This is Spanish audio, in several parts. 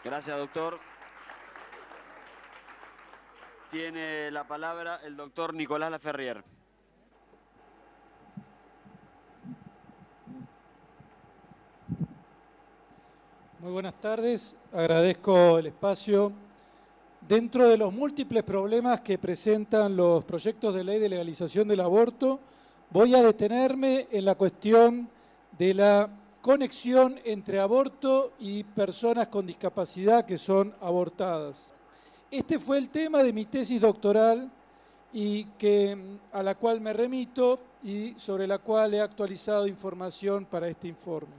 Gracias, doctor. Tiene la palabra el doctor Nicolás Laferrier. Muy buenas tardes, agradezco el espacio. Dentro de los múltiples problemas que presentan los proyectos de ley de legalización del aborto, voy a detenerme en la cuestión de la conexión entre aborto y personas con discapacidad que son abortadas. Este fue el tema de mi tesis doctoral y a la cual me remito y sobre la cual he actualizado información para este informe.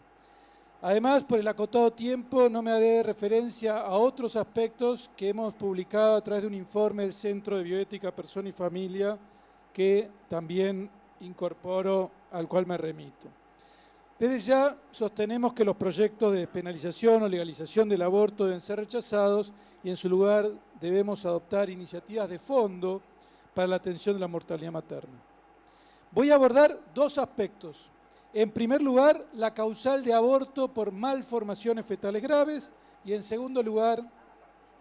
Además, por el acotado tiempo, no me haré referencia a otros aspectos que hemos publicado a través de un informe del Centro de Bioética, Persona y Familia, que también incorporo, al cual me remito. Desde ya sostenemos que los proyectos de despenalización o legalización del aborto deben ser rechazados y en su lugar debemos adoptar iniciativas de fondo para la atención de la mortalidad materna. Voy a abordar dos aspectos. En primer lugar, la causal de aborto por malformaciones fetales graves y en segundo lugar,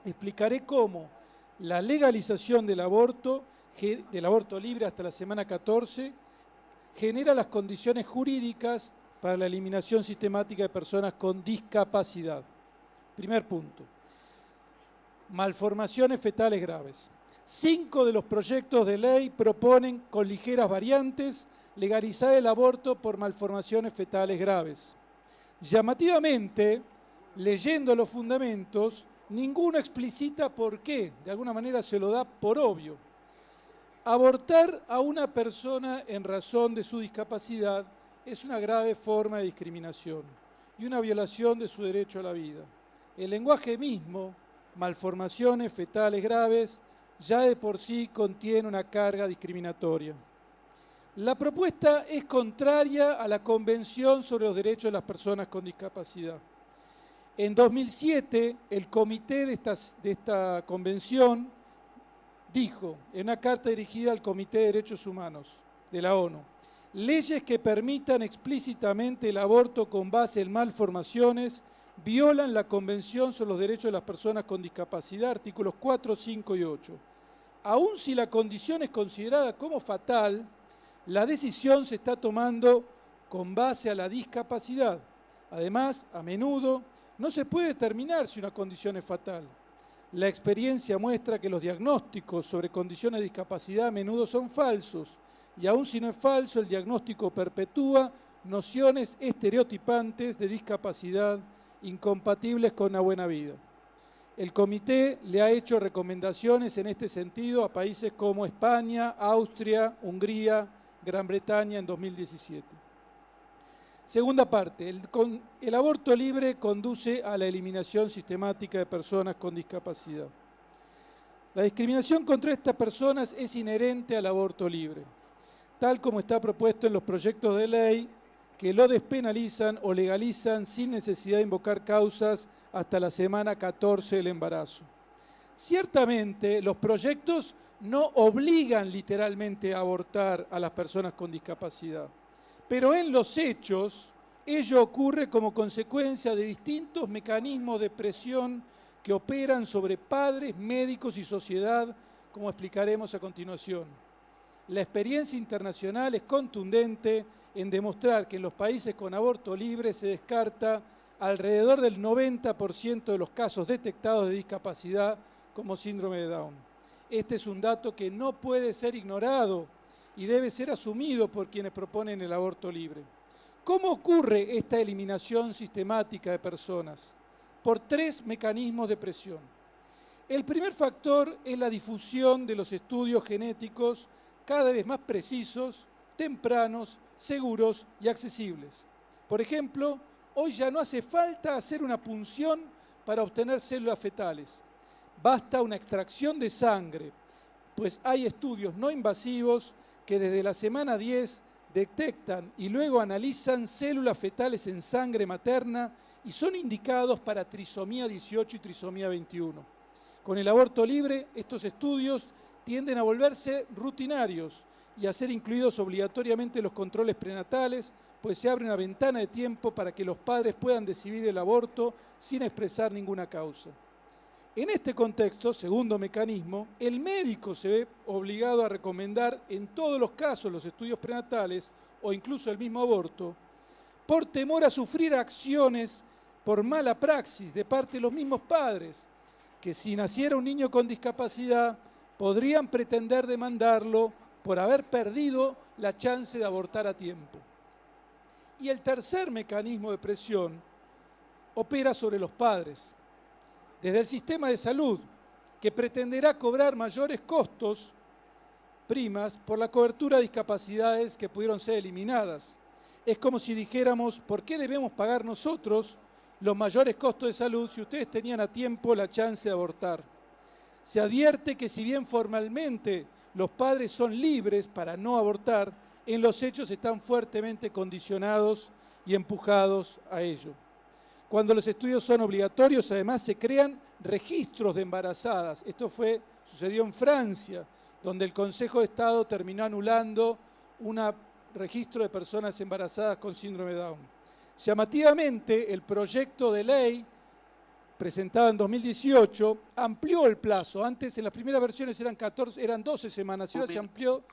explicaré cómo la legalización del aborto libre hasta la semana 14 genera las condiciones jurídicas para la eliminación sistemática de personas con discapacidad. Primer punto, malformaciones fetales graves. 5 de los proyectos de ley proponen, con ligeras variantes, legalizar el aborto por malformaciones fetales graves. Llamativamente, leyendo los fundamentos, ninguno explicita por qué, de alguna manera se lo da por obvio. Abortar a una persona en razón de su discapacidad es una grave forma de discriminación y una violación de su derecho a la vida. El lenguaje mismo, malformaciones fetales graves, ya de por sí contiene una carga discriminatoria. La propuesta es contraria a la Convención sobre los Derechos de las Personas con Discapacidad. En 2007, el comité de esta convención dijo, en una carta dirigida al Comité de Derechos Humanos de la ONU, leyes que permitan explícitamente el aborto con base en malformaciones violan la Convención sobre los Derechos de las Personas con Discapacidad, artículos 4, 5 y 8. Aun si la condición es considerada como fatal, la decisión se está tomando con base a la discapacidad. Además, a menudo no se puede determinar si una condición es fatal. La experiencia muestra que los diagnósticos sobre condiciones de discapacidad a menudo son falsos y aun si no es falso, el diagnóstico perpetúa nociones estereotipantes de discapacidad incompatibles con una buena vida. El comité le ha hecho recomendaciones en este sentido a países como España, Austria, Hungría, Gran Bretaña en 2017. Segunda parte, el aborto libre conduce a la eliminación sistemática de personas con discapacidad. La discriminación contra estas personas es inherente al aborto libre, tal como está propuesto en los proyectos de ley que lo despenalizan o legalizan sin necesidad de invocar causas hasta la semana 14 del embarazo. Ciertamente, los proyectos no obligan literalmente a abortar a las personas con discapacidad, pero en los hechos ello ocurre como consecuencia de distintos mecanismos de presión que operan sobre padres, médicos y sociedad, como explicaremos a continuación. La experiencia internacional es contundente en demostrar que en los países con aborto libre se descarta alrededor del 90% de los casos detectados de discapacidad como síndrome de Down. Este es un dato que no puede ser ignorado y debe ser asumido por quienes proponen el aborto libre. ¿Cómo ocurre esta eliminación sistemática de personas? Por 3 mecanismos de presión. El primer factor es la difusión de los estudios genéticos cada vez más precisos, tempranos, seguros y accesibles. Por ejemplo, hoy ya no hace falta hacer una punción para obtener células fetales. Basta una extracción de sangre, pues hay estudios no invasivos que desde la semana 10 detectan y luego analizan células fetales en sangre materna y son indicados para trisomía 18 y trisomía 21. Con el aborto libre, estos estudios tienden a volverse rutinarios y a ser incluidos obligatoriamente en los controles prenatales pues se abre una ventana de tiempo para que los padres puedan decidir el aborto sin expresar ninguna causa. En este contexto, segundo mecanismo, el médico se ve obligado a recomendar en todos los casos los estudios prenatales o incluso el mismo aborto, por temor a sufrir acciones por mala praxis de parte de los mismos padres, que si naciera un niño con discapacidad podrían pretender demandarlo por haber perdido la chance de abortar a tiempo. Y el tercer mecanismo de presión opera sobre los padres, desde el sistema de salud, que pretenderá cobrar mayores costos, primas, por la cobertura de discapacidades que pudieron ser eliminadas. Es como si dijéramos, ¿por qué debemos pagar nosotros los mayores costos de salud si ustedes tenían a tiempo la chance de abortar? Se advierte que si bien formalmente los padres son libres para no abortar, en los hechos están fuertemente condicionados y empujados a ello. Cuando los estudios son obligatorios, además se crean registros de embarazadas. Esto sucedió en Francia, donde el Consejo de Estado terminó anulando un registro de personas embarazadas con síndrome de Down. Llamativamente, el proyecto de ley presentado en 2018 amplió el plazo. Antes, en las primeras versiones eran 12 semanas, y ahora se amplió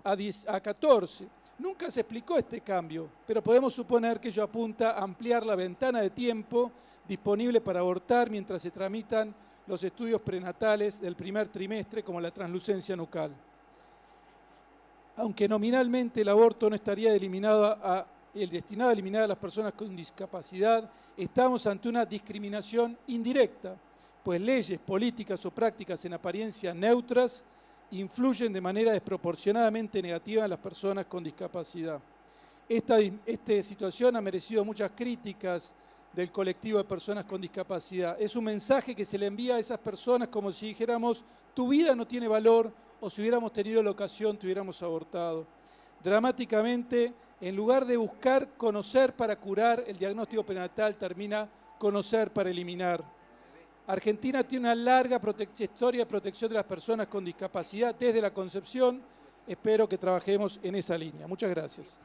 a 14. Nunca se explicó este cambio, pero podemos suponer que ello apunta a ampliar la ventana de tiempo disponible para abortar mientras se tramitan los estudios prenatales del primer trimestre, como la translucencia nucal. Aunque nominalmente el aborto no estaría destinado a eliminar a las personas con discapacidad, estamos ante una discriminación indirecta, pues leyes, políticas o prácticas en apariencia neutras influyen de manera desproporcionadamente negativa en las personas con discapacidad. Esta situación ha merecido muchas críticas del colectivo de personas con discapacidad. Es un mensaje que se le envía a esas personas como si dijéramos, tu vida no tiene valor, o si hubiéramos tenido la ocasión, te hubiéramos abortado. Dramáticamente, en lugar de buscar conocer para curar, el diagnóstico prenatal termina conocer para eliminar. Argentina tiene una larga historia de protección de las personas con discapacidad desde la concepción. Espero que trabajemos en esa línea. Muchas gracias.